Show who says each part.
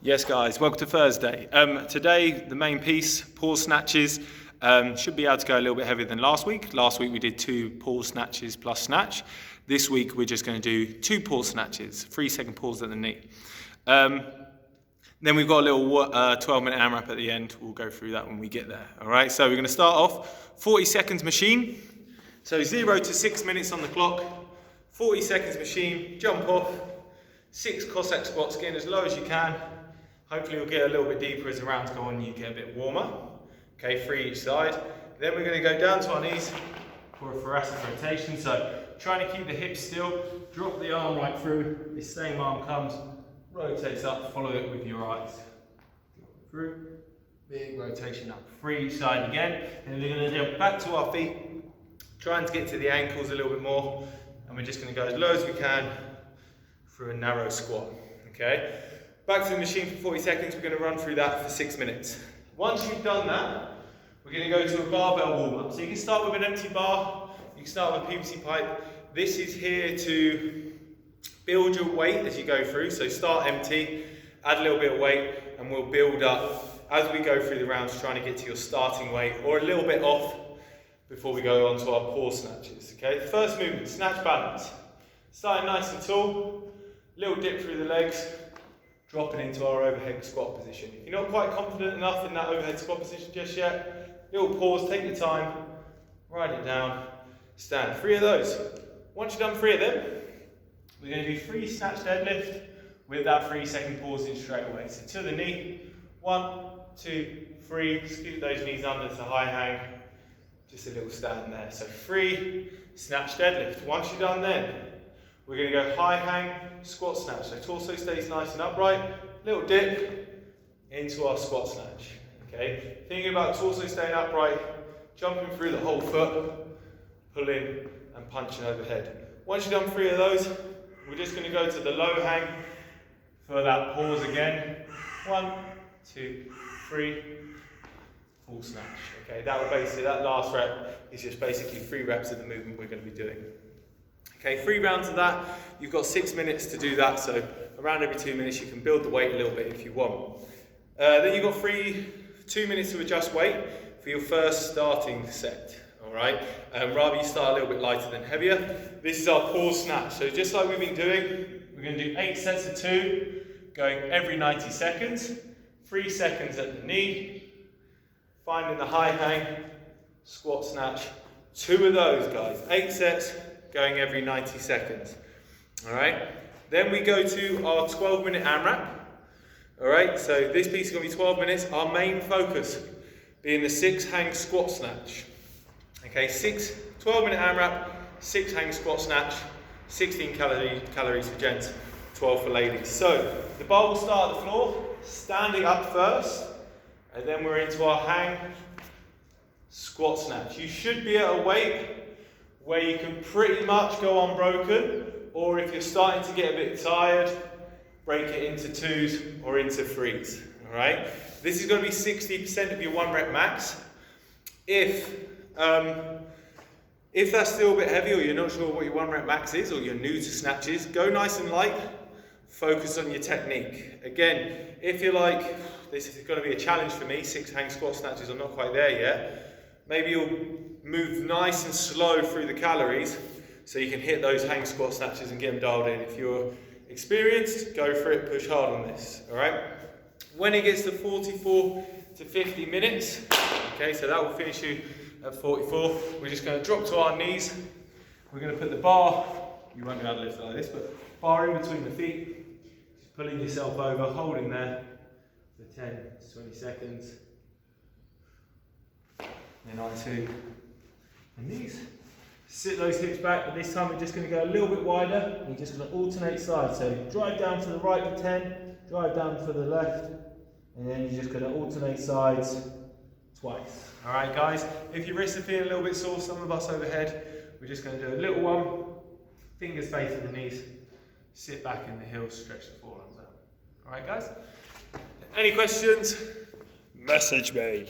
Speaker 1: Yes guys, welcome to Thursday. Today the main piece, pause snatches, should be able to go a little bit heavier than last week. Last week we did 2 pause snatches plus snatch. This week we're just going to do 2 pause snatches, 3-second pause at the knee. Then we've got a little 12-minute AMRAP at the end. We'll go through that when we get there. All right, so we're going to start off 40 seconds machine. So 0 to 6 minutes on the clock, 40 seconds machine, jump off, 6 Cossack squats, getting as low as you can. Hopefully you'll get a little bit deeper as the rounds go on and you get a bit warmer. Okay, 3 each side. Then we're going to go down to our knees for a thoracic rotation. So trying to keep the hips still, drop the arm right through, this same arm comes, rotates up, follow it with your eyes. Through, big rotation up, 3 each side again. And we're going to jump back to our feet, trying to get to the ankles a little bit more. And we're just going to go as low as we can through a narrow squat. Okay. Back to the machine for 40 seconds, we're going to run through that for 6 minutes. Once you've done that, we're going to go to a barbell warm-up. So you can start with an empty bar, you can start with a PVC pipe. This is here to build your weight as you go through. So start empty, add a little bit of weight, and we'll build up as we go through the rounds, trying to get to your starting weight, or a little bit off before we go on to our pause snatches. Okay, the first movement, snatch balance. Starting nice and tall, little dip through the legs, dropping into our overhead squat position. If you're not quite confident enough in that overhead squat position just yet, little pause, take your time, write it down, stand. 3 of those. Once you've done 3 of them, we're going to do 3 snatch deadlift with that 3-second pause in straight away. So to the knee, 1, 2, 3, scoot those knees under to high hang, just a little stand there. So 3 snatch deadlift. Once you're done then, we're going to go high hang, squat snatch. So torso stays nice and upright, little dip into our squat snatch. Okay, thinking about torso staying upright, jumping through the whole foot, pulling and punching overhead. Once you've done 3 of those, we're just going to go to the low hang for that pause again. 1, 2, 3, full snatch. Okay, that last rep is just basically 3 reps of the movement we're going to be doing. Okay, 3 rounds of that. You've got 6 minutes to do that, so around every 2 minutes you can build the weight a little bit if you want. Then you've got 2 minutes to adjust weight for your first starting set. Alright, rather you start a little bit lighter than heavier. This is our pause snatch. So just like we've been doing, we're going to do 8 sets of 2, going every 90 seconds. 3 seconds at the knee, finding the high hang, squat snatch. 2 of those guys, 8 sets, going every 90 seconds. Alright, then we go to our 12-minute AMRAP. Alright, so this piece is going to be 12 minutes. Our main focus being the 6 hang squat snatch. Okay, 12-minute AMRAP, 6 hang squat snatch, 16 calories for gents, 12 for ladies. So the bar will start at the floor, standing up first, and then we're into our hang squat snatch. You should be at a weight where you can pretty much go unbroken, or if you're starting to get a bit tired, break it into 2s or into 3s. All right, this is going to be 60% of your 1 rep max. If that's still a bit heavy, or you're not sure what your 1 rep max is, or you're new to snatches, go nice and light, focus on your technique. Again, if you're like, this is going to be a challenge for me, 6 hang squat snatches, I'm not quite there yet, maybe you'll move nice and slow through the calories so you can hit those hang squat snatches and get them dialed in. If you're experienced, go for it, push hard on this, all right? When it gets to 44 to 50 minutes, okay, so that will finish you at 44. We're just going to drop to our knees. We're going to put the bar, you won't be able to lift it like this, but bar in between the feet, just pulling yourself over, holding there for 10 to 20 seconds. Then onto the knees. Sit those hips back, but this time we're just going to go a little bit wider. We're just going to alternate sides. So drive down to the right for 10, drive down for the left, and then you're just going to alternate sides twice. Alright guys, if your wrists are feeling a little bit sore, some of us overhead, we're just going to do a little one, fingers facing the knees, sit back in the heels, stretch the forearms out. Alright guys, any questions? Message me.